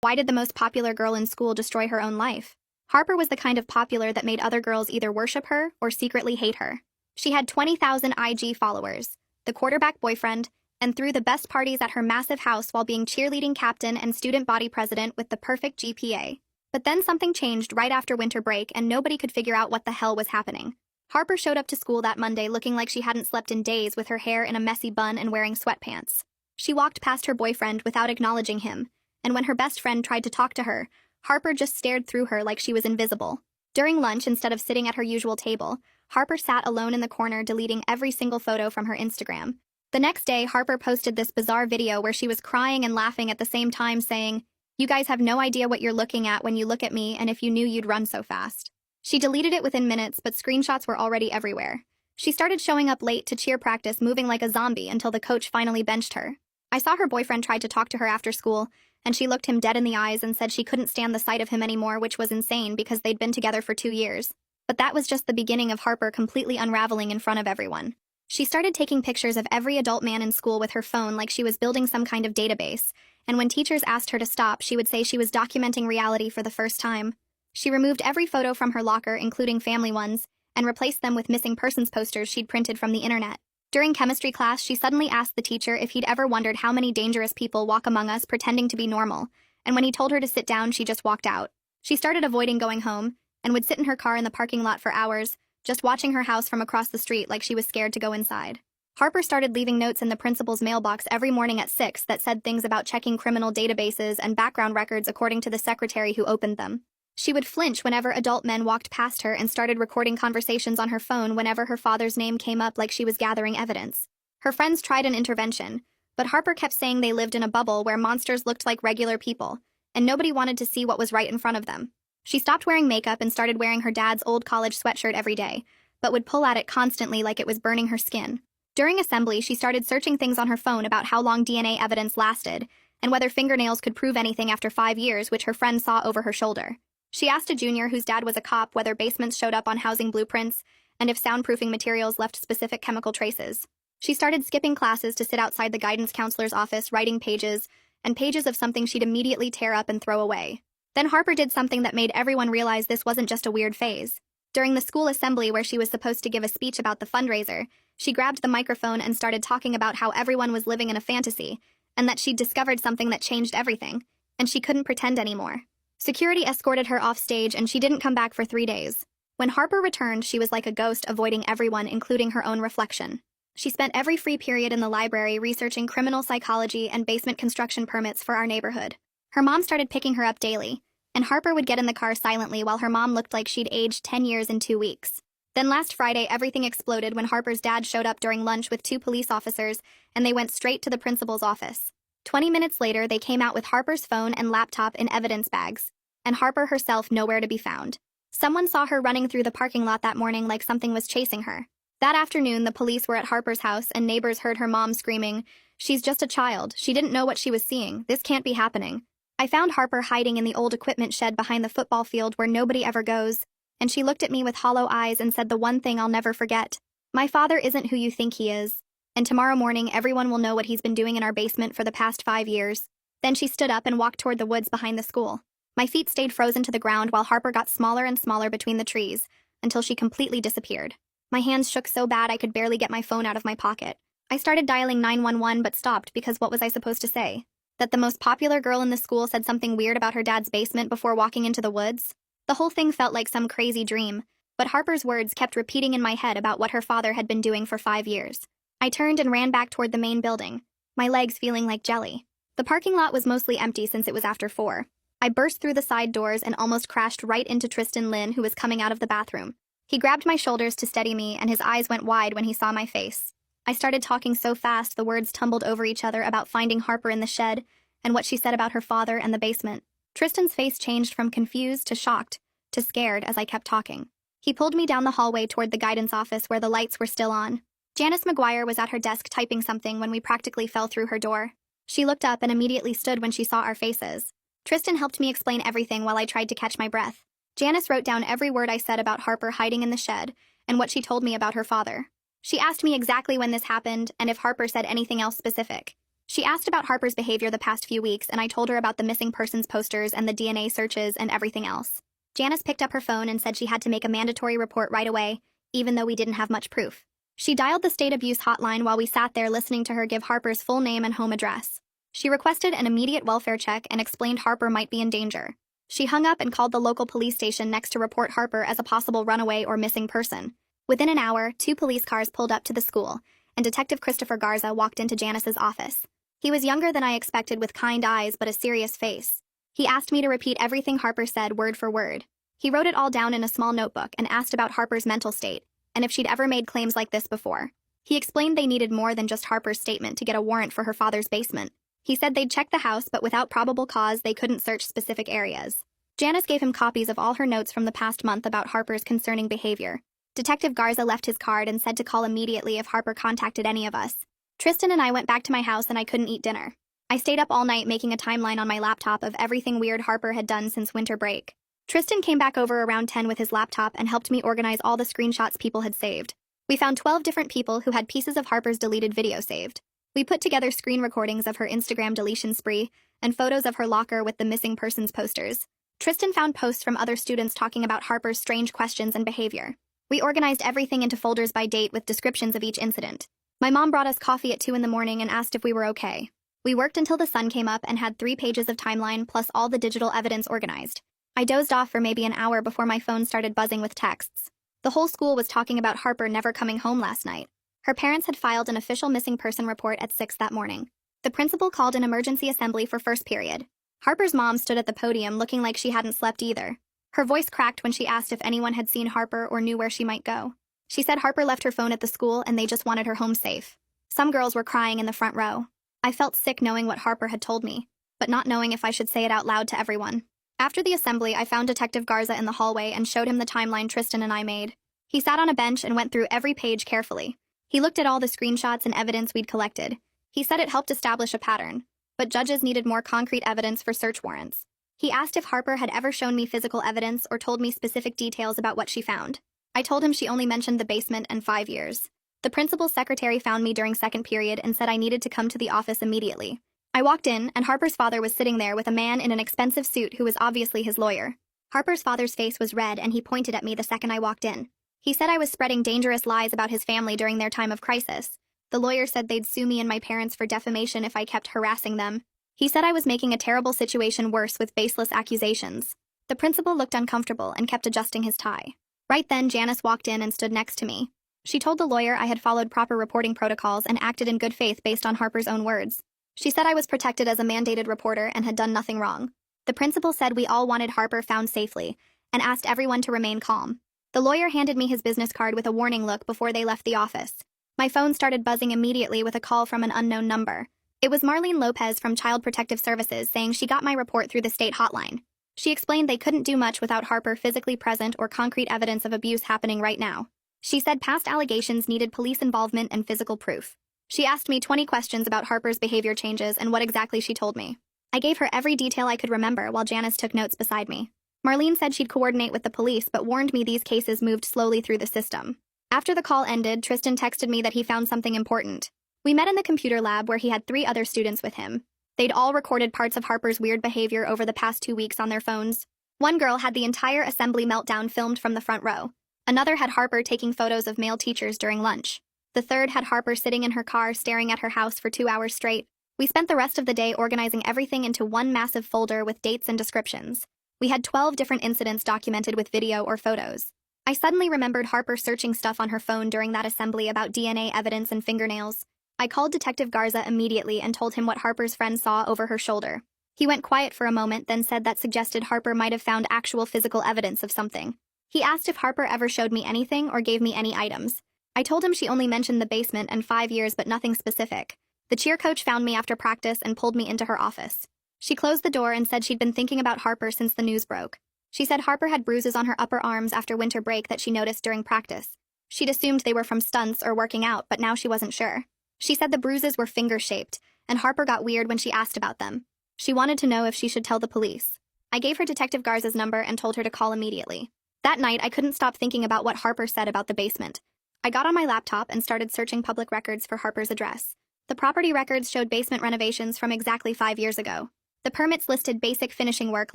Why did the most popular girl in school destroy her own life? Harper was the kind of popular that made other girls either worship her or secretly hate her. She had 20,000 IG followers, the quarterback boyfriend, and threw the best parties at her massive house while being cheerleading captain and student body president with the perfect GPA. But then something changed right after winter break and nobody could figure out what the hell was happening. Harper showed up to school that Monday looking like she hadn't slept in days with her hair in a messy bun and wearing sweatpants. She walked past her boyfriend without acknowledging him, and when her best friend tried to talk to her, Harper just stared through her like she was invisible. During lunch, instead of sitting at her usual table, Harper sat alone in the corner deleting every single photo from her Instagram. The next day, Harper posted this bizarre video where she was crying and laughing at the same time saying, "You guys have no idea what you're looking at when you look at me, and if you knew you'd run so fast." She deleted it within minutes, but screenshots were already everywhere. She started showing up late to cheer practice, moving like a zombie until the coach finally benched her. I saw her boyfriend tried to talk to her after school, and she looked him dead in the eyes and said she couldn't stand the sight of him anymore, which was insane because they'd been together for 2 years. But that was just the beginning of Harper completely unraveling in front of everyone. She started taking pictures of every adult man in school with her phone like she was building some kind of database, and when teachers asked her to stop, she would say she was documenting reality for the first time. She removed every photo from her locker, including family ones, and replaced them with missing persons posters she'd printed from the internet. During chemistry class, she suddenly asked the teacher if he'd ever wondered how many dangerous people walk among us pretending to be normal, and when he told her to sit down, she just walked out. She started avoiding going home, and would sit in her car in the parking lot for hours, just watching her house from across the street like she was scared to go inside. Harper started leaving notes in the principal's mailbox every morning at 6 that said things about checking criminal databases and background records according to the secretary who opened them. She would flinch whenever adult men walked past her and started recording conversations on her phone whenever her father's name came up like she was gathering evidence. Her friends tried an intervention, but Harper kept saying they lived in a bubble where monsters looked like regular people, and nobody wanted to see what was right in front of them. She stopped wearing makeup and started wearing her dad's old college sweatshirt every day, but would pull at it constantly like it was burning her skin. During assembly, she started searching things on her phone about how long DNA evidence lasted, and whether fingernails could prove anything after 5 years, which her friend saw over her shoulder. She asked a junior whose dad was a cop whether basements showed up on housing blueprints and if soundproofing materials left specific chemical traces. She started skipping classes to sit outside the guidance counselor's office writing pages and pages of something she'd immediately tear up and throw away. Then Harper did something that made everyone realize this wasn't just a weird phase. During the school assembly where she was supposed to give a speech about the fundraiser, she grabbed the microphone and started talking about how everyone was living in a fantasy and that she'd discovered something that changed everything, and she couldn't pretend anymore. Security escorted her off stage and she didn't come back for 3 days. When Harper returned, she was like a ghost, avoiding everyone, including her own reflection. She spent every free period in the library researching criminal psychology and basement construction permits for our neighborhood. Her mom started picking her up daily, and Harper would get in the car silently while her mom looked like she'd aged 10 years in 2 weeks. Then last Friday, everything exploded when Harper's dad showed up during lunch with 2 police officers, and they went straight to the principal's office. 20 minutes later, they came out with Harper's phone and laptop in evidence bags, and Harper herself nowhere to be found. Someone saw her running through the parking lot that morning like something was chasing her. That afternoon, the police were at Harper's house, and neighbors heard her mom screaming, "She's just a child. She didn't know what she was seeing. This can't be happening." I found Harper hiding in the old equipment shed behind the football field where nobody ever goes, and she looked at me with hollow eyes and said the one thing I'll never forget. "My father isn't who you think he is, and tomorrow morning everyone will know what he's been doing in our basement for the past 5 years." Then she stood up and walked toward the woods behind the school. My feet stayed frozen to the ground while Harper got smaller and smaller between the trees, until she completely disappeared. My hands shook so bad I could barely get my phone out of my pocket. I started dialing 911 but stopped because what was I supposed to say? That the most popular girl in the school said something weird about her dad's basement before walking into the woods? The whole thing felt like some crazy dream, but Harper's words kept repeating in my head about what her father had been doing for 5 years. I turned and ran back toward the main building, my legs feeling like jelly. The parking lot was mostly empty since it was after 4. I burst through the side doors and almost crashed right into Tristan Lynn, who was coming out of the bathroom. He grabbed my shoulders to steady me, and his eyes went wide when he saw my face. I started talking so fast the words tumbled over each other about finding Harper in the shed and what she said about her father and the basement. Tristan's face changed from confused to shocked to scared as I kept talking. He pulled me down the hallway toward the guidance office where the lights were still on. Janice McGuire was at her desk typing something when we practically fell through her door. She looked up and immediately stood when she saw our faces. Tristan helped me explain everything while I tried to catch my breath. Janice wrote down every word I said about Harper hiding in the shed and what she told me about her father. She asked me exactly when this happened and if Harper said anything else specific. She asked about Harper's behavior the past few weeks, and I told her about the missing persons posters and the DNA searches and everything else. Janice picked up her phone and said she had to make a mandatory report right away, even though we didn't have much proof. She dialed the state abuse hotline while we sat there listening to her give Harper's full name and home address. She requested an immediate welfare check and explained Harper might be in danger. She hung up and called the local police station next to report Harper as a possible runaway or missing person. Within an hour, 2 police cars pulled up to the school, and Detective Christopher Garza walked into Janice's office. He was younger than I expected, with kind eyes but a serious face. He asked me to repeat everything Harper said word for word. He wrote it all down in a small notebook and asked about Harper's mental state, and if she'd ever made claims like this before. He explained they needed more than just Harper's statement to get a warrant for her father's basement. He said they'd check the house, but without probable cause, they couldn't search specific areas. Janice gave him copies of all her notes from the past month about Harper's concerning behavior. Detective Garza left his card and said to call immediately if Harper contacted any of us. Tristan and I went back to my house and I couldn't eat dinner. I stayed up all night making a timeline on my laptop of everything weird Harper had done since winter break. Tristan came back over around 10 with his laptop and helped me organize all the screenshots people had saved. We found 12 different people who had pieces of Harper's deleted video saved. We put together screen recordings of her Instagram deletion spree and photos of her locker with the missing persons posters. Tristan found posts from other students talking about Harper's strange questions and behavior. We organized everything into folders by date with descriptions of each incident. My mom brought us coffee at 2 in the morning and asked if we were okay. We worked until the sun came up and had 3 pages of timeline plus all the digital evidence organized. I dozed off for maybe an hour before my phone started buzzing with texts. The whole school was talking about Harper never coming home last night. Her parents had filed an official missing person report at 6 that morning. The principal called an emergency assembly for first period. Harper's mom stood at the podium looking like she hadn't slept either. Her voice cracked when she asked if anyone had seen Harper or knew where she might go. She said Harper left her phone at the school and they just wanted her home safe. Some girls were crying in the front row. I felt sick knowing what Harper had told me, but not knowing if I should say it out loud to everyone. After the assembly, I found Detective Garza in the hallway and showed him the timeline Tristan and I made. He sat on a bench and went through every page carefully. He looked at all the screenshots and evidence we'd collected. He said it helped establish a pattern, but judges needed more concrete evidence for search warrants. He asked if Harper had ever shown me physical evidence or told me specific details about what she found. I told him she only mentioned the basement and 5 years. The principal's secretary found me during second period and said I needed to come to the office immediately. I walked in, and Harper's father was sitting there with a man in an expensive suit who was obviously his lawyer. Harper's father's face was red and he pointed at me the second I walked in. He said I was spreading dangerous lies about his family during their time of crisis. The lawyer said they'd sue me and my parents for defamation if I kept harassing them. He said I was making a terrible situation worse with baseless accusations. The principal looked uncomfortable and kept adjusting his tie. Right then, Janice walked in and stood next to me. She told the lawyer I had followed proper reporting protocols and acted in good faith based on Harper's own words. She said I was protected as a mandated reporter and had done nothing wrong. The principal said we all wanted Harper found safely and asked everyone to remain calm. The lawyer handed me his business card with a warning look before they left the office. My phone started buzzing immediately with a call from an unknown number. It was Marlene Lopez from Child Protective Services saying she got my report through the state hotline. She explained they couldn't do much without Harper physically present or concrete evidence of abuse happening right now. She said past allegations needed police involvement and physical proof. She asked me 20 questions about Harper's behavior changes and what exactly she told me. I gave her every detail I could remember while Janice took notes beside me. Marlene said she'd coordinate with the police but warned me these cases moved slowly through the system. After the call ended, Tristan texted me that he found something important. We met in the computer lab where he had 3 other students with him. They'd all recorded parts of Harper's weird behavior over the past 2 weeks on their phones. One girl had the entire assembly meltdown filmed from the front row. Another had Harper taking photos of male teachers during lunch. The third had Harper sitting in her car staring at her house for 2 hours straight. We spent the rest of the day organizing everything into one massive folder with dates and descriptions. We had 12 different incidents documented with video or photos. I suddenly remembered Harper searching stuff on her phone during that assembly about DNA evidence and fingernails. I called Detective Garza immediately and told him what Harper's friend saw over her shoulder. He went quiet for a moment, then said that suggested Harper might have found actual physical evidence of something. He asked if Harper ever showed me anything or gave me any items. I told him she only mentioned the basement and 5 years but nothing specific. The cheer coach found me after practice and pulled me into her office. She closed the door and said she'd been thinking about Harper since the news broke. She said Harper had bruises on her upper arms after winter break that she noticed during practice. She'd assumed they were from stunts or working out, but now she wasn't sure. She said the bruises were finger-shaped, and Harper got weird when she asked about them. She wanted to know if she should tell the police. I gave her Detective Garza's number and told her to call immediately. That night, I couldn't stop thinking about what Harper said about the basement. I got on my laptop and started searching public records for Harper's address. The property records showed basement renovations from exactly 5 years ago. The permits listed basic finishing work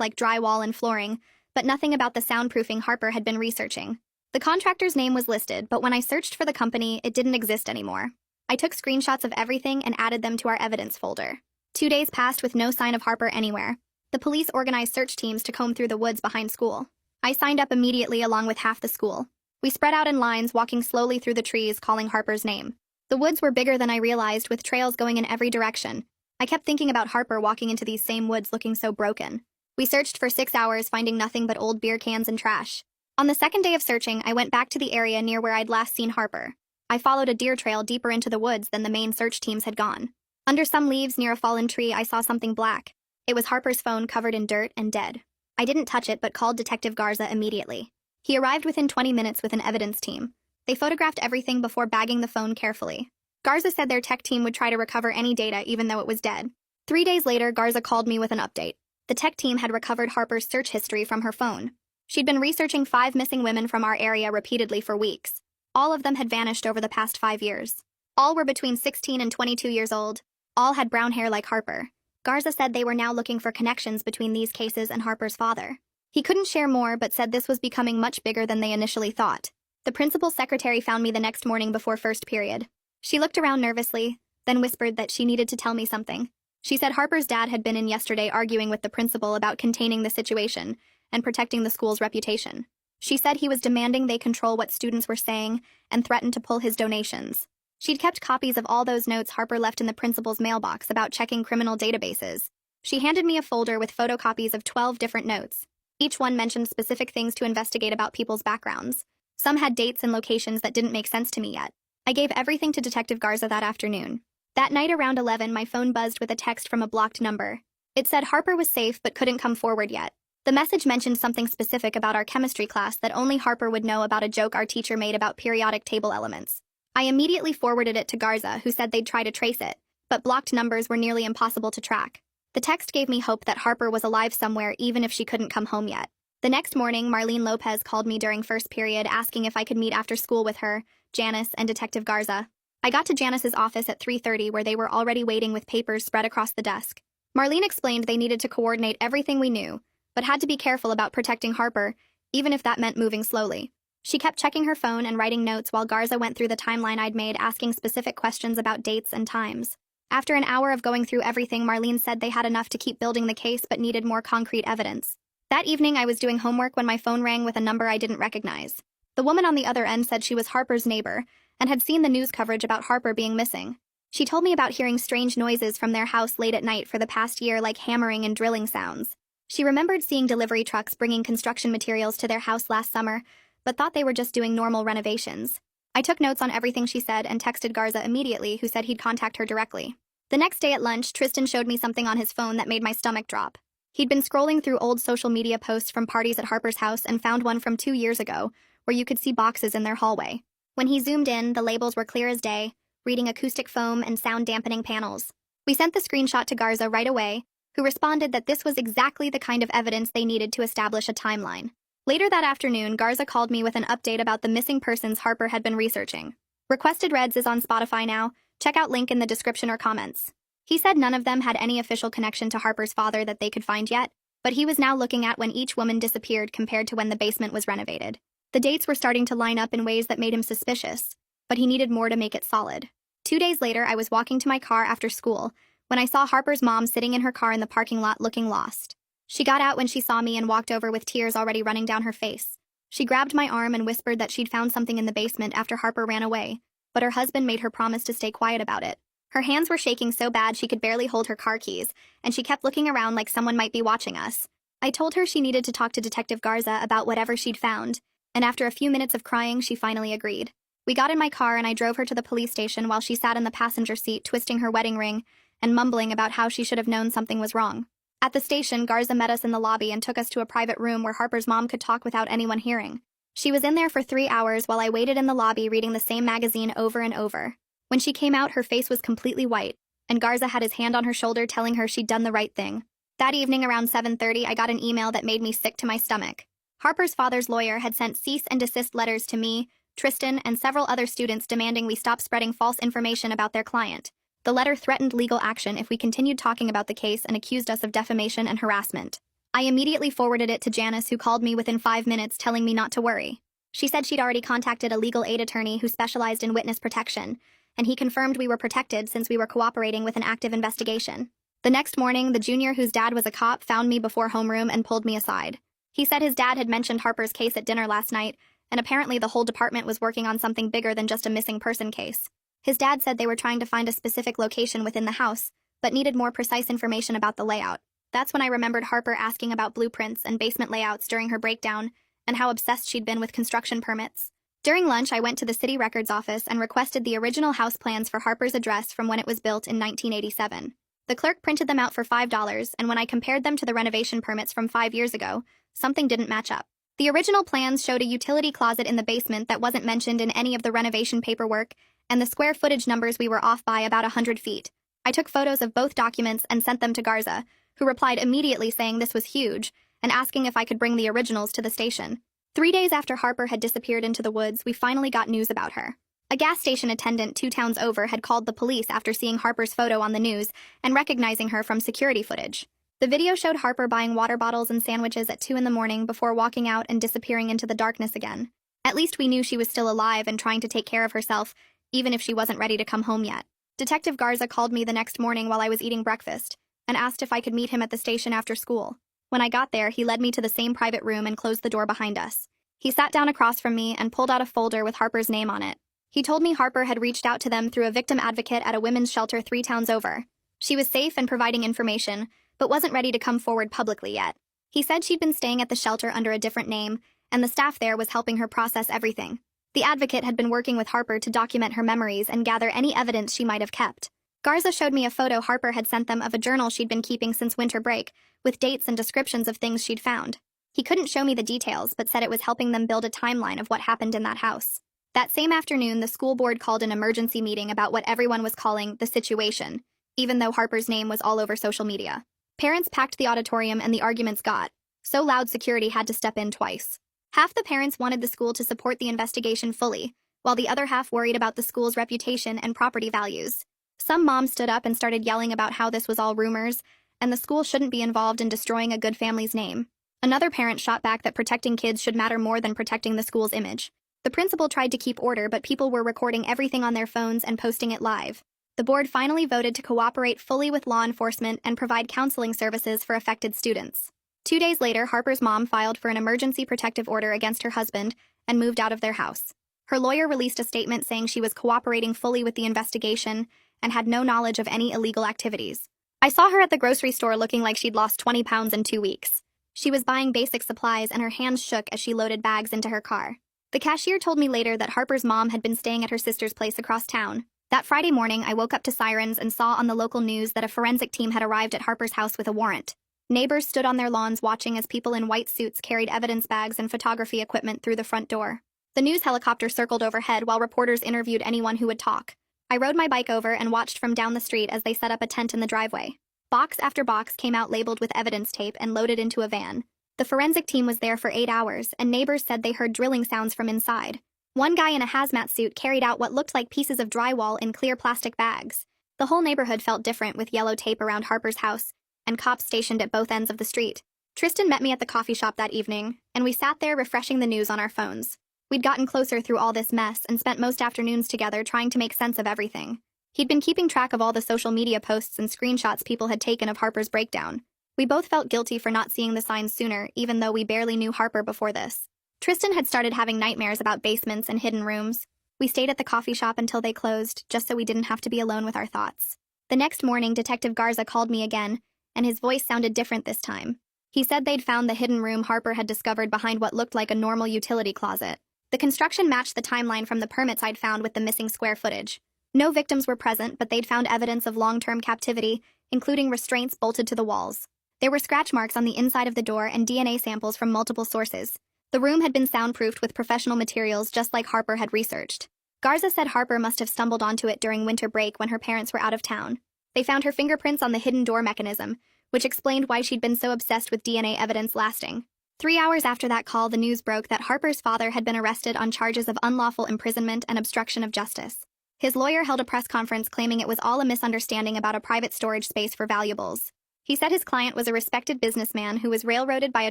like drywall and flooring, but nothing about the soundproofing Harper had been researching. The contractor's name was listed, but when I searched for the company, it didn't exist anymore. I took screenshots of everything and added them to our evidence folder. 2 days passed with no sign of Harper anywhere. The police organized search teams to comb through the woods behind school. I signed up immediately along with half the school. We spread out in lines, walking slowly through the trees, calling Harper's name. The woods were bigger than I realized, with trails going in every direction. I kept thinking about Harper walking into these same woods looking so broken. We searched for 6 hours, finding nothing but old beer cans and trash. On the second day of searching, I went back to the area near where I'd last seen Harper. I followed a deer trail deeper into the woods than the main search teams had gone. Under some leaves near a fallen tree, I saw something black. It was Harper's phone, covered in dirt and dead. I didn't touch it, but called Detective Garza immediately. He arrived within 20 minutes with an evidence team. They photographed everything before bagging the phone carefully. Garza said their tech team would try to recover any data even though it was dead. 3 days later, Garza called me with an update. The tech team had recovered Harper's search history from her phone. She'd been researching 5 missing women from our area repeatedly for weeks. All of them had vanished over the past 5 years. All were between 16 and 22 years old. All had brown hair like Harper. Garza said they were now looking for connections between these cases and Harper's father. He couldn't share more, but said this was becoming much bigger than they initially thought. The principal's secretary found me the next morning before first period. She looked around nervously, then whispered that she needed to tell me something. She said Harper's dad had been in yesterday arguing with the principal about containing the situation and protecting the school's reputation. She said he was demanding they control what students were saying and threatened to pull his donations. She'd kept copies of all those notes Harper left in the principal's mailbox about checking criminal databases. She handed me a folder with photocopies of 12 different notes. Each one mentioned specific things to investigate about people's backgrounds. Some had dates and locations that didn't make sense to me yet. I gave everything to Detective Garza that afternoon. That night around 11, my phone buzzed with a text from a blocked number. It said Harper was safe but couldn't come forward yet. The message mentioned something specific about our chemistry class that only Harper would know about, a joke our teacher made about periodic table elements. I immediately forwarded it to Garza, who said they'd try to trace it, but blocked numbers were nearly impossible to track. The text gave me hope that Harper was alive somewhere even if she couldn't come home yet. The next morning, Marlene Lopez called me during first period asking if I could meet after school with her, Janice, and Detective Garza. I got to Janice's office at 3:30, where they were already waiting with papers spread across the desk. Marlene explained they needed to coordinate everything we knew, but had to be careful about protecting Harper, even if that meant moving slowly. She kept checking her phone and writing notes while Garza went through the timeline I'd made, asking specific questions about dates and times. After an hour of going through everything, Marlene said they had enough to keep building the case but needed more concrete evidence. That evening, I was doing homework when my phone rang with a number I didn't recognize. The woman on the other end said she was Harper's neighbor and had seen the news coverage about Harper being missing. She told me about hearing strange noises from their house late at night for the past year, like hammering and drilling sounds. She remembered seeing delivery trucks bringing construction materials to their house last summer, but thought they were just doing normal renovations. I took notes on everything she said and texted Garza immediately, who said he'd contact her directly. The next day at lunch, Tristan showed me something on his phone that made my stomach drop. He'd been scrolling through old social media posts from parties at Harper's house and found one from 2 years ago, where you could see boxes in their hallway. When he zoomed in, the labels were clear as day, reading acoustic foam and sound-dampening panels. We sent the screenshot to Garza right away, who responded that this was exactly the kind of evidence they needed to establish a timeline. Later that afternoon, Garza called me with an update about the missing persons Harper had been researching. Requested Reds is on Spotify now. Check out link in the description or comments. He said none of them had any official connection to Harper's father that they could find yet, but he was now looking at when each woman disappeared compared to when the basement was renovated. The dates were starting to line up in ways that made him suspicious, but he needed more to make it solid. 2 days later, I was walking to my car after school when I saw Harper's mom sitting in her car in the parking lot looking lost. She got out when she saw me and walked over with tears already running down her face. She grabbed my arm and whispered that she'd found something in the basement after Harper ran away, but her husband made her promise to stay quiet about it. Her hands were shaking so bad she could barely hold her car keys, and she kept looking around like someone might be watching us. I told her she needed to talk to Detective Garza about whatever she'd found, and after a few minutes of crying, she finally agreed. We got in my car and I drove her to the police station while she sat in the passenger seat twisting her wedding ring and mumbling about how she should have known something was wrong. At the station, Garza met us in the lobby and took us to a private room where Harper's mom could talk without anyone hearing. She was in there for 3 hours while I waited in the lobby reading the same magazine over and over. When she came out, her face was completely white, and Garza had his hand on her shoulder telling her she'd done the right thing. That evening around 7:30, I got an email that made me sick to my stomach. Harper's father's lawyer had sent cease and desist letters to me, Tristan, and several other students demanding we stop spreading false information about their client. The letter threatened legal action if we continued talking about the case and accused us of defamation and harassment. I immediately forwarded it to Janice, who called me within 5 minutes telling me not to worry. She said she'd already contacted a legal aid attorney who specialized in witness protection, and he confirmed we were protected since we were cooperating with an active investigation. The next morning, the junior whose dad was a cop found me before homeroom and pulled me aside. He said his dad had mentioned Harper's case at dinner last night, and apparently the whole department was working on something bigger than just a missing person case. His dad said they were trying to find a specific location within the house, but needed more precise information about the layout. That's when I remembered Harper asking about blueprints and basement layouts during her breakdown, and how obsessed she'd been with construction permits. During lunch, I went to the city records office and requested the original house plans for Harper's address from when it was built in 1987. The clerk printed them out for $5, and when I compared them to the renovation permits from 5 years ago, something didn't match up. The original plans showed a utility closet in the basement that wasn't mentioned in any of the renovation paperwork, and the square footage numbers we were off by about 100 feet. I took photos of both documents and sent them to Garza, who replied immediately saying this was huge, and asking if I could bring the originals to the station. 3 days after Harper had disappeared into the woods, we finally got news about her. A gas station attendant 2 towns over had called the police after seeing Harper's photo on the news and recognizing her from security footage. The video showed Harper buying water bottles and sandwiches at 2 in the morning before walking out and disappearing into the darkness again. At least we knew she was still alive and trying to take care of herself, even if she wasn't ready to come home yet. Detective Garza called me the next morning while I was eating breakfast and asked if I could meet him at the station after school. When I got there, he led me to the same private room and closed the door behind us. He sat down across from me and pulled out a folder with Harper's name on it. He told me Harper had reached out to them through a victim advocate at a women's shelter 3 towns over. She was safe and providing information, but wasn't ready to come forward publicly yet. He said she'd been staying at the shelter under a different name, and the staff there was helping her process everything. The advocate had been working with Harper to document her memories and gather any evidence she might have kept. Garza showed me a photo Harper had sent them of a journal she'd been keeping since winter break, with dates and descriptions of things she'd found. He couldn't show me the details, but said it was helping them build a timeline of what happened in that house. That same afternoon, the school board called an emergency meeting about what everyone was calling the situation, even though Harper's name was all over social media. Parents packed the auditorium and the arguments got so loud security had to step in twice. Half the parents wanted the school to support the investigation fully, while the other half worried about the school's reputation and property values. Some moms stood up and started yelling about how this was all rumors, and the school shouldn't be involved in destroying a good family's name. Another parent shot back that protecting kids should matter more than protecting the school's image. The principal tried to keep order, but people were recording everything on their phones and posting it live. The board finally voted to cooperate fully with law enforcement and provide counseling services for affected students. 2 days later, Harper's mom filed for an emergency protective order against her husband and moved out of their house. Her lawyer released a statement saying she was cooperating fully with the investigation and had no knowledge of any illegal activities. I saw her at the grocery store looking like she'd lost 20 pounds in 2 weeks. She was buying basic supplies and her hands shook as she loaded bags into her car. The cashier told me later that Harper's mom had been staying at her sister's place across town. That Friday morning, I woke up to sirens and saw on the local news that a forensic team had arrived at Harper's house with a warrant. Neighbors stood on their lawns watching as people in white suits carried evidence bags and photography equipment through the front door. The news helicopter circled overhead while reporters interviewed anyone who would talk. I rode my bike over and watched from down the street as they set up a tent in the driveway. Box after box came out labeled with evidence tape and loaded into a van. The forensic team was there for 8 hours, and neighbors said they heard drilling sounds from inside. One guy in a hazmat suit carried out what looked like pieces of drywall in clear plastic bags. The whole neighborhood felt different with yellow tape around Harper's house, and cops stationed at both ends of the street. Tristan met me at the coffee shop that evening, and we sat there refreshing the news on our phones. We'd gotten closer through all this mess and spent most afternoons together trying to make sense of everything. He'd been keeping track of all the social media posts and screenshots people had taken of Harper's breakdown. We both felt guilty for not seeing the signs sooner, even though we barely knew Harper before this. Tristan had started having nightmares about basements and hidden rooms. We stayed at the coffee shop until they closed, just so we didn't have to be alone with our thoughts. The next morning, Detective Garza called me again, and his voice sounded different this time. He said they'd found the hidden room Harper had discovered behind what looked like a normal utility closet. The construction matched the timeline from the permits I'd found with the missing square footage. No victims were present, but they'd found evidence of long-term captivity, including restraints bolted to the walls. There were scratch marks on the inside of the door and DNA samples from multiple sources. The room had been soundproofed with professional materials just like Harper had researched. Garza said Harper must have stumbled onto it during winter break when her parents were out of town. They found her fingerprints on the hidden door mechanism, which explained why she'd been so obsessed with DNA evidence lasting. 3 hours after that call, the news broke that Harper's father had been arrested on charges of unlawful imprisonment and obstruction of justice. His lawyer held a press conference claiming it was all a misunderstanding about a private storage space for valuables. He said his client was a respected businessman who was railroaded by a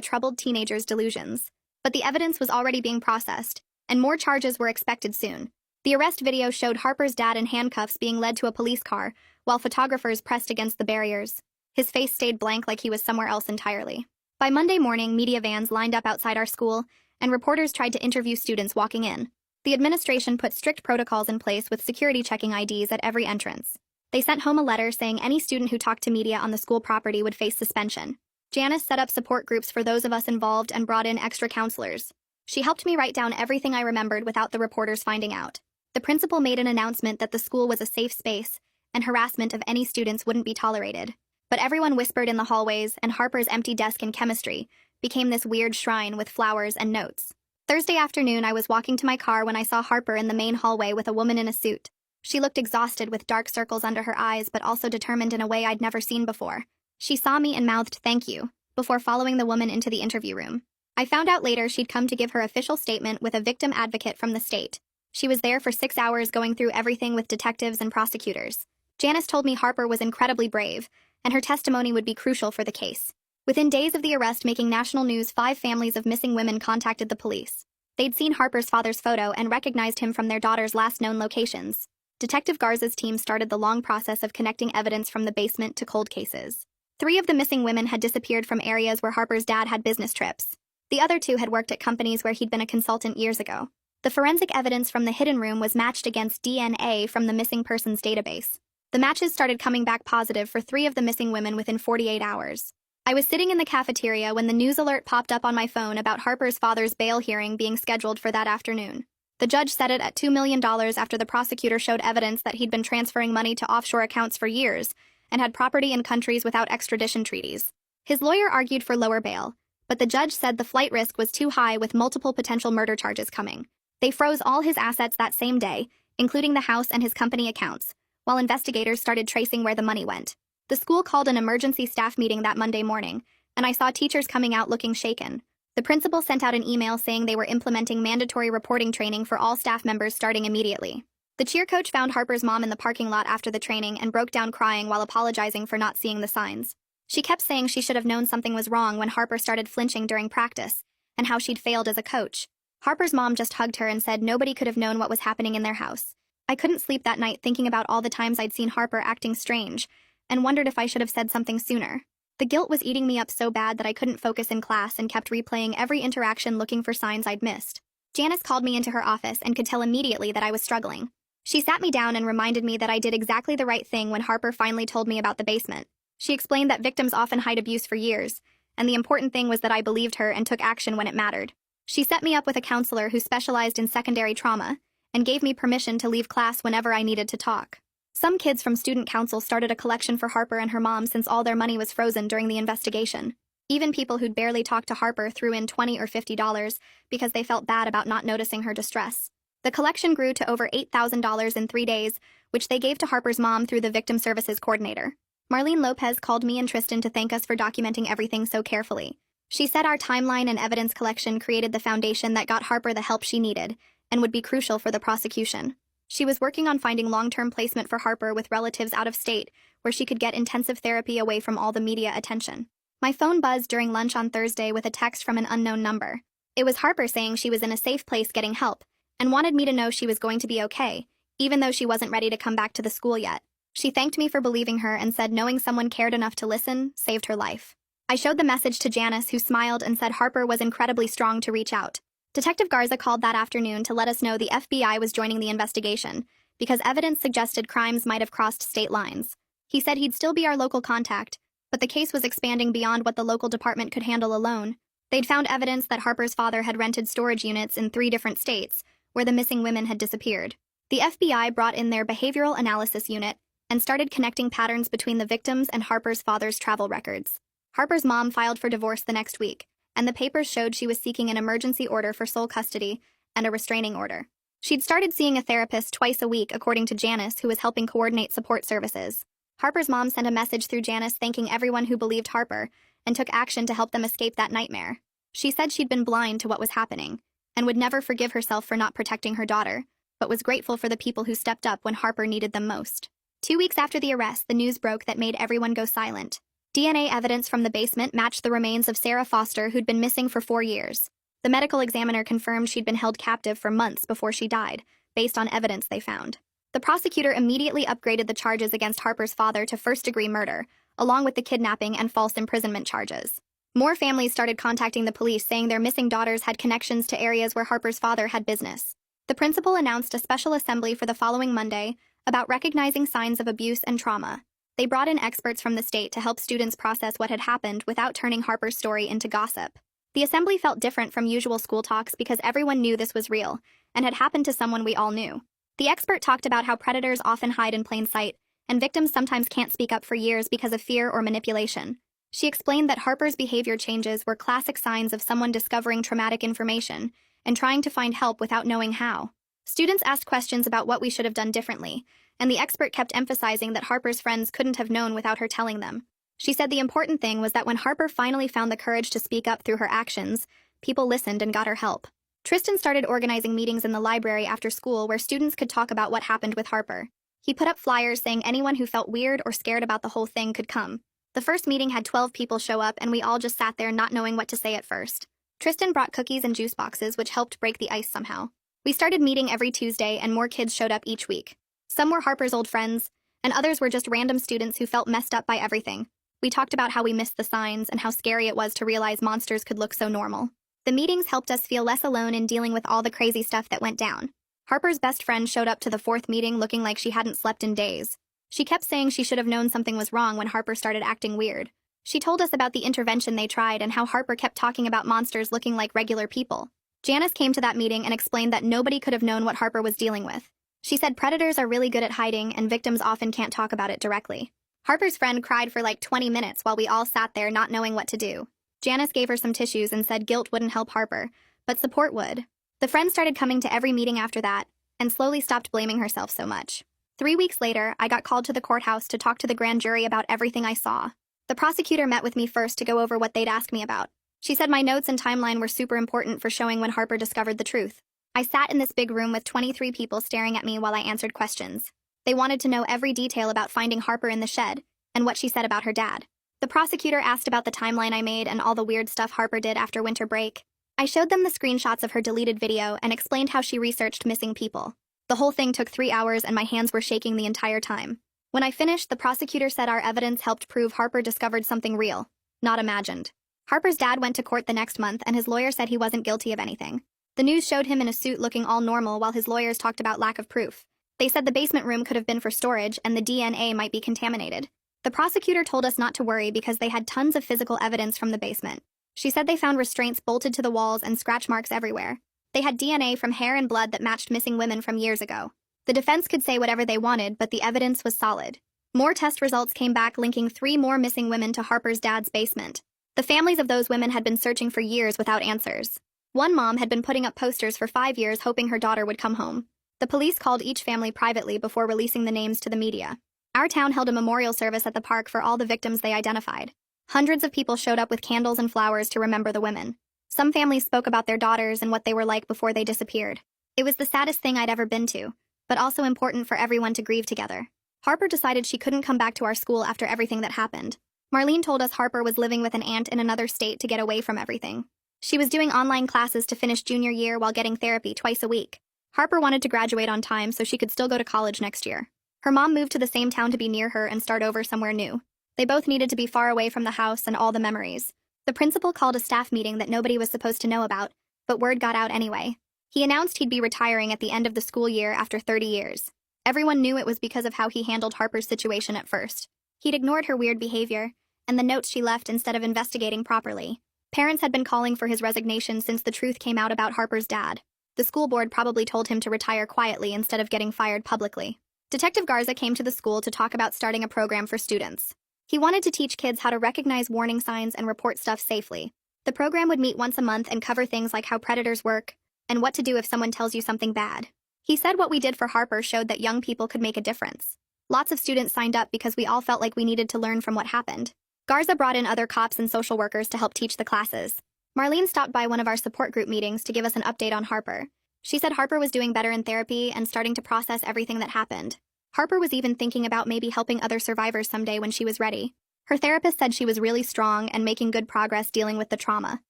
troubled teenager's delusions. But the evidence was already being processed, and more charges were expected soon. The arrest video showed Harper's dad in handcuffs being led to a police car, while photographers pressed against the barriers. His face stayed blank like he was somewhere else entirely. By Monday morning, media vans lined up outside our school, and reporters tried to interview students walking in. The administration put strict protocols in place with security checking IDs at every entrance. They sent home a letter saying any student who talked to media on the school property would face suspension. Janice set up support groups for those of us involved and brought in extra counselors. She helped me write down everything I remembered without the reporters finding out. The principal made an announcement that the school was a safe space, and harassment of any students wouldn't be tolerated. But everyone whispered in the hallways, and Harper's empty desk in chemistry became this weird shrine with flowers and notes. Thursday afternoon, I was walking to my car when I saw Harper in the main hallway with a woman in a suit. She looked exhausted with dark circles under her eyes, but also determined in a way I'd never seen before. She saw me and mouthed "thank you" before following the woman into the interview room. I found out later she'd come to give her official statement with a victim advocate from the state. She was there for 6 hours going through everything with detectives and prosecutors. Janice told me Harper was incredibly brave, and her testimony would be crucial for the case. Within days of the arrest making national news, 5 families of missing women contacted the police. They'd seen Harper's father's photo and recognized him from their daughter's last known locations. Detective Garza's team started the long process of connecting evidence from the basement to cold cases. 3 of the missing women had disappeared from areas where Harper's dad had business trips. The other 2 had worked at companies where he'd been a consultant years ago. The forensic evidence from the hidden room was matched against DNA from the missing persons database. The matches started coming back positive for 3 of the missing women within 48 hours. I was sitting in the cafeteria when the news alert popped up on my phone about Harper's father's bail hearing being scheduled for that afternoon. The judge set it at $2 million after the prosecutor showed evidence that he'd been transferring money to offshore accounts for years and had property in countries without extradition treaties. His lawyer argued for lower bail, but the judge said the flight risk was too high with multiple potential murder charges coming. They froze all his assets that same day, including the house and his company accounts, while investigators started tracing where the money went. The school called an emergency staff meeting that Monday morning, and I saw teachers coming out looking shaken. The principal sent out an email saying they were implementing mandatory reporting training for all staff members starting immediately. The cheer coach found Harper's mom in the parking lot after the training and broke down crying while apologizing for not seeing the signs. She kept saying she should have known something was wrong when Harper started flinching during practice, and how she'd failed as a coach. Harper's mom just hugged her and said nobody could have known what was happening in their house. I couldn't sleep that night thinking about all the times I'd seen Harper acting strange, and wondered if I should have said something sooner. The guilt was eating me up so bad that I couldn't focus in class and kept replaying every interaction looking for signs I'd missed. Janice called me into her office and could tell immediately that I was struggling. She sat me down and reminded me that I did exactly the right thing when Harper finally told me about the basement. She explained that victims often hide abuse for years, and the important thing was that I believed her and took action when it mattered. She set me up with a counselor who specialized in secondary trauma, and gave me permission to leave class whenever I needed to talk. Some kids from student council started a collection for Harper and her mom since all their money was frozen during the investigation. Even people who'd barely talked to Harper threw in $20 or $50 because they felt bad about not noticing her distress. The collection grew to over $8,000 in 3 days, which they gave to Harper's mom through the Victim Services Coordinator. Marlene Lopez called me and Tristan to thank us for documenting everything so carefully. She said our timeline and evidence collection created the foundation that got Harper the help she needed, and would be crucial for the prosecution. She was working on finding long-term placement for Harper with relatives out of state, where she could get intensive therapy away from all the media attention. My phone buzzed during lunch on Thursday with a text from an unknown number. It was Harper saying she was in a safe place getting help, and wanted me to know she was going to be okay, even though she wasn't ready to come back to the school yet. She thanked me for believing her and said knowing someone cared enough to listen saved her life. I showed the message to Janice, who smiled and said Harper was incredibly strong to reach out. Detective Garza called that afternoon to let us know the FBI was joining the investigation, because evidence suggested crimes might have crossed state lines. He said he'd still be our local contact, but the case was expanding beyond what the local department could handle alone. They'd found evidence that Harper's father had rented storage units in 3 different states, where the missing women had disappeared. The FBI brought in their behavioral analysis unit and started connecting patterns between the victims and Harper's father's travel records. Harper's mom filed for divorce the next week, and the papers showed she was seeking an emergency order for sole custody and a restraining order. She'd started seeing a therapist twice a week, according to Janice, who was helping coordinate support services. Harper's mom sent a message through Janice thanking everyone who believed Harper and took action to help them escape that nightmare. She said she'd been blind to what was happening and would never forgive herself for not protecting her daughter, but was grateful for the people who stepped up when Harper needed them most. 2 weeks after the arrest, the news broke that made everyone go silent. DNA evidence from the basement matched the remains of Sarah Foster, who'd been missing for 4 years. The medical examiner confirmed she'd been held captive for months before she died, based on evidence they found. The prosecutor immediately upgraded the charges against Harper's father to first-degree murder, along with the kidnapping and false imprisonment charges. More families started contacting the police saying their missing daughters had connections to areas where Harper's father had business. The principal announced a special assembly for the following Monday about recognizing signs of abuse and trauma. They brought in experts from the state to help students process what had happened without turning Harper's story into gossip. The assembly felt different from usual school talks because everyone knew this was real and had happened to someone we all knew. The expert talked about how predators often hide in plain sight, and victims sometimes can't speak up for years because of fear or manipulation. She explained that Harper's behavior changes were classic signs of someone discovering traumatic information and trying to find help without knowing how. Students asked questions about what we should have done differently, and the expert kept emphasizing that Harper's friends couldn't have known without her telling them. She said the important thing was that when Harper finally found the courage to speak up through her actions, people listened and got her help. Tristan started organizing meetings in the library after school where students could talk about what happened with Harper. He put up flyers saying anyone who felt weird or scared about the whole thing could come. The first meeting had 12 people show up, and we all just sat there not knowing what to say at first. Tristan brought cookies and juice boxes, which helped break the ice somehow. We started meeting every Tuesday, and more kids showed up each week. Some were Harper's old friends, and others were just random students who felt messed up by everything. We talked about how we missed the signs and how scary it was to realize monsters could look so normal. The meetings helped us feel less alone in dealing with all the crazy stuff that went down. Harper's best friend showed up to the 4th meeting looking like she hadn't slept in days. She kept saying she should have known something was wrong when Harper started acting weird. She told us about the intervention they tried and how Harper kept talking about monsters looking like regular people. Janice came to that meeting and explained that nobody could have known what Harper was dealing with. She said predators are really good at hiding and victims often can't talk about it directly. Harper's friend cried for like 20 minutes while we all sat there not knowing what to do. Janice gave her some tissues and said guilt wouldn't help Harper, but support would. The friend started coming to every meeting after that and slowly stopped blaming herself so much. 3 weeks later, I got called to the courthouse to talk to the grand jury about everything I saw. The prosecutor met with me first to go over what they'd ask me about. She said my notes and timeline were super important for showing when Harper discovered the truth. I sat in this big room with 23 people staring at me while I answered questions. They wanted to know every detail about finding Harper in the shed and what she said about her dad. The prosecutor asked about the timeline I made and all the weird stuff Harper did after winter break. I showed them the screenshots of her deleted video and explained how she researched missing people. The whole thing took 3 hours and my hands were shaking the entire time. When I finished, the prosecutor said our evidence helped prove Harper discovered something real, not imagined. Harper's dad went to court the next month and his lawyer said he wasn't guilty of anything. The news showed him in a suit looking all normal while his lawyers talked about lack of proof. They said the basement room could have been for storage and the DNA might be contaminated. The prosecutor told us not to worry because they had tons of physical evidence from the basement. She said they found restraints bolted to the walls and scratch marks everywhere. They had DNA from hair and blood that matched missing women from years ago. The defense could say whatever they wanted, but the evidence was solid. More test results came back linking 3 more missing women to Harper's dad's basement. The families of those women had been searching for years without answers. One mom had been putting up posters for 5 years hoping her daughter would come home. The police called each family privately before releasing the names to the media. Our town held a memorial service at the park for all the victims they identified. Hundreds of people showed up with candles and flowers to remember the women. Some families spoke about their daughters and what they were like before they disappeared. It was the saddest thing I'd ever been to, but also important for everyone to grieve together. Harper decided she couldn't come back to our school after everything that happened. Marlene told us Harper was living with an aunt in another state to get away from everything. She was doing online classes to finish junior year while getting therapy twice a week. Harper wanted to graduate on time so she could still go to college next year. Her mom moved to the same town to be near her and start over somewhere new. They both needed to be far away from the house and all the memories. The principal called a staff meeting that nobody was supposed to know about, but word got out anyway. He announced he'd be retiring at the end of the school year after 30 years. Everyone knew it was because of how he handled Harper's situation at first. He'd ignored her weird behavior and the notes she left instead of investigating properly. Parents had been calling for his resignation since the truth came out about Harper's dad. The school board probably told him to retire quietly instead of getting fired publicly. Detective Garza came to the school to talk about starting a program for students. He wanted to teach kids how to recognize warning signs and report stuff safely. The program would meet once a month and cover things like how predators work and what to do if someone tells you something bad. He said what we did for Harper showed that young people could make a difference. Lots of students signed up because we all felt like we needed to learn from what happened. Garza brought in other cops and social workers to help teach the classes. Marlene stopped by one of our support group meetings to give us an update on Harper. She said Harper was doing better in therapy and starting to process everything that happened. Harper was even thinking about maybe helping other survivors someday when she was ready. Her therapist said she was really strong and making good progress dealing with the trauma.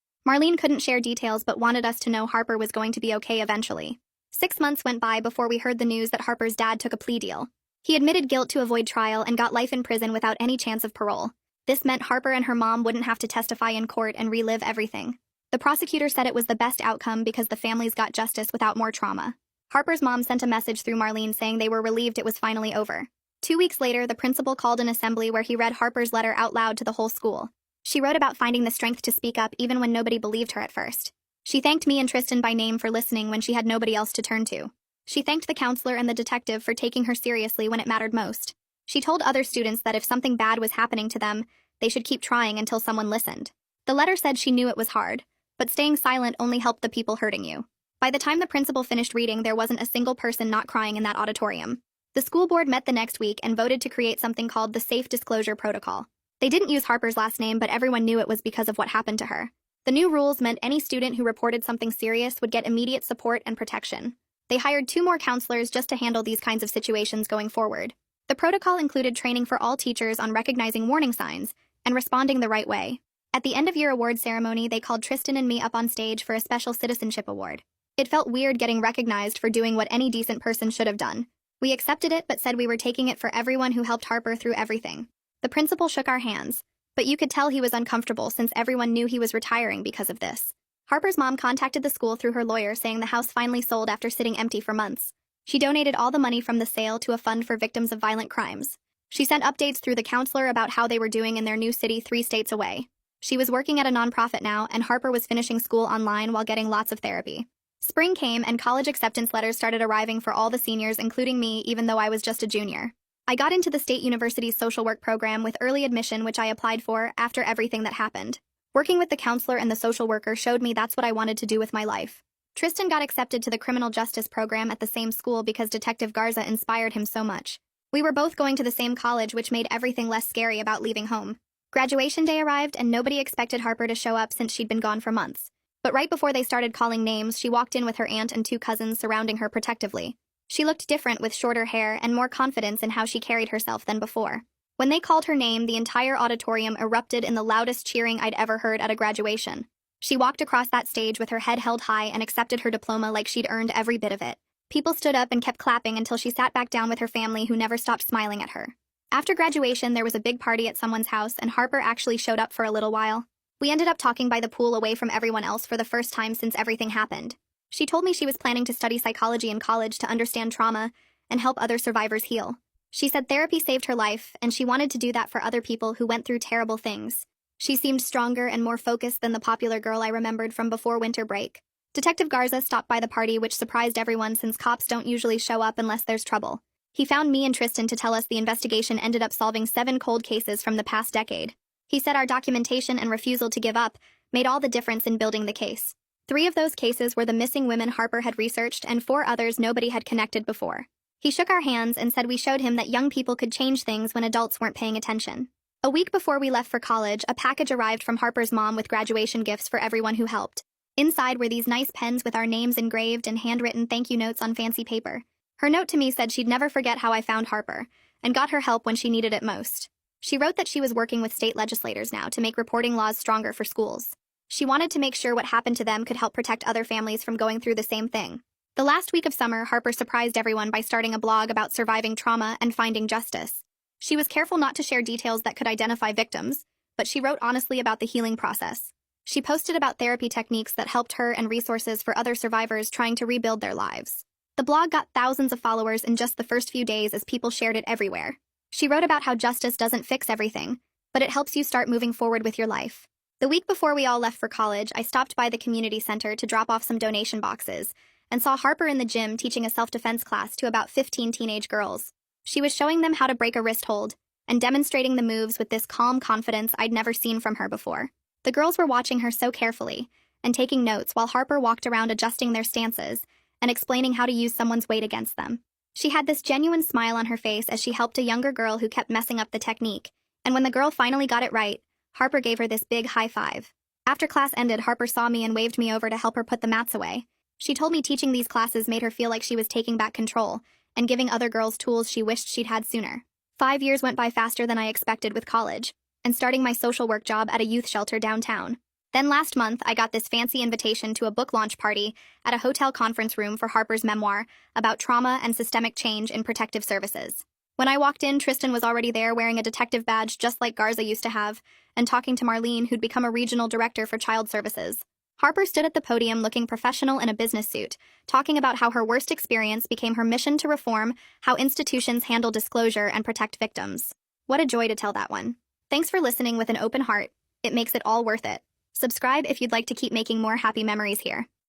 Marlene couldn't share details but wanted us to know Harper was going to be okay eventually. 6 months went by before we heard the news that Harper's dad took a plea deal. He admitted guilt to avoid trial and got life in prison without any chance of parole. This meant Harper and her mom wouldn't have to testify in court and relive everything. The prosecutor said it was the best outcome because the families got justice without more trauma. Harper's mom sent a message through Marlene saying they were relieved it was finally over. 2 weeks later, the principal called an assembly where he read Harper's letter out loud to the whole school. She wrote about finding the strength to speak up even when nobody believed her at first. She thanked me and Tristan by name for listening when she had nobody else to turn to. She thanked the counselor and the detective for taking her seriously when it mattered most. She told other students that if something bad was happening to them, they should keep trying until someone listened. The letter said she knew it was hard, but staying silent only helped the people hurting you. By the time the principal finished reading, there wasn't a single person not crying in that auditorium. The school board met the next week and voted to create something called the Safe Disclosure Protocol. They didn't use Harper's last name, but everyone knew it was because of what happened to her. The new rules meant any student who reported something serious would get immediate support and protection. They hired 2 more counselors just to handle these kinds of situations going forward. The protocol included training for all teachers on recognizing warning signs and responding the right way. At the end-of-year award ceremony, they called Tristan and me up on stage for a special citizenship award. It felt weird getting recognized for doing what any decent person should have done. We accepted it but said we were taking it for everyone who helped Harper through everything. The principal shook our hands, but you could tell he was uncomfortable since everyone knew he was retiring because of this. Harper's mom contacted the school through her lawyer saying the house finally sold after sitting empty for months. She donated all the money from the sale to a fund for victims of violent crimes. She sent updates through the counselor about how they were doing in their new city 3 states away. She was working at a nonprofit now, and Harper was finishing school online while getting lots of therapy. Spring came and college acceptance letters started arriving for all the seniors, including me, even though I was just a junior. I got into the State University's social work program with early admission, which I applied for after everything that happened. Working with the counselor and the social worker showed me that's what I wanted to do with my life. Tristan got accepted to the criminal justice program at the same school because Detective Garza inspired him so much. We were both going to the same college, which made everything less scary about leaving home. Graduation day arrived and nobody expected Harper to show up since she'd been gone for months. But right before they started calling names, she walked in with her aunt and 2 cousins surrounding her protectively. She looked different with shorter hair and more confidence in how she carried herself than before. When they called her name, the entire auditorium erupted in the loudest cheering I'd ever heard at a graduation. She walked across that stage with her head held high and accepted her diploma like she'd earned every bit of it. People stood up and kept clapping until she sat back down with her family, who never stopped smiling at her. After graduation, there was a big party at someone's house, and Harper actually showed up for a little while. We ended up talking by the pool away from everyone else for the first time since everything happened. She told me she was planning to study psychology in college to understand trauma and help other survivors heal. She said therapy saved her life, and she wanted to do that for other people who went through terrible things. She seemed stronger and more focused than the popular girl I remembered from before winter break. Detective Garza stopped by the party, which surprised everyone since cops don't usually show up unless there's trouble. He found me and Tristan to tell us the investigation ended up solving 7 cold cases from the past decade. He said our documentation and refusal to give up made all the difference in building the case. 3 of those cases were the missing women Harper had researched, and 4 others nobody had connected before. He shook our hands and said we showed him that young people could change things when adults weren't paying attention. A week before we left for college, a package arrived from Harper's mom with graduation gifts for everyone who helped. Inside were these nice pens with our names engraved and handwritten thank you notes on fancy paper. Her note to me said she'd never forget how I found Harper and got her help when she needed it most. She wrote that she was working with state legislators now to make reporting laws stronger for schools. She wanted to make sure what happened to them could help protect other families from going through the same thing. The last week of summer, Harper surprised everyone by starting a blog about surviving trauma and finding justice. She was careful not to share details that could identify victims, but she wrote honestly about the healing process. She posted about therapy techniques that helped her and resources for other survivors trying to rebuild their lives. The blog got thousands of followers in just the first few days as people shared it everywhere. She wrote about how justice doesn't fix everything, but it helps you start moving forward with your life. The week before we all left for college, I stopped by the community center to drop off some donation boxes and saw Harper in the gym teaching a self-defense class to about 15 teenage girls. She was showing them how to break a wrist hold and demonstrating the moves with this calm confidence I'd never seen from her before. The girls were watching her so carefully and taking notes while Harper walked around adjusting their stances and explaining how to use someone's weight against them. She had this genuine smile on her face as she helped a younger girl who kept messing up the technique, and when the girl finally got it right, Harper gave her this big high five. After class ended, Harper saw me and waved me over to help her put the mats away. She told me teaching these classes made her feel like she was taking back control and giving other girls tools she wished she'd had sooner. 5 years went by faster than I expected with college, and starting my social work job at a youth shelter downtown. Then last month, I got this fancy invitation to a book launch party at a hotel conference room for Harper's memoir about trauma and systemic change in protective services. When I walked in, Tristan was already there wearing a detective badge just like Garza used to have, and talking to Marlene, who'd become a regional director for child services. Harper stood at the podium looking professional in a business suit, talking about how her worst experience became her mission to reform how institutions handle disclosure and protect victims. What a joy to tell that one. Thanks for listening with an open heart. It makes it all worth it. Subscribe if you'd like to keep making more happy memories here.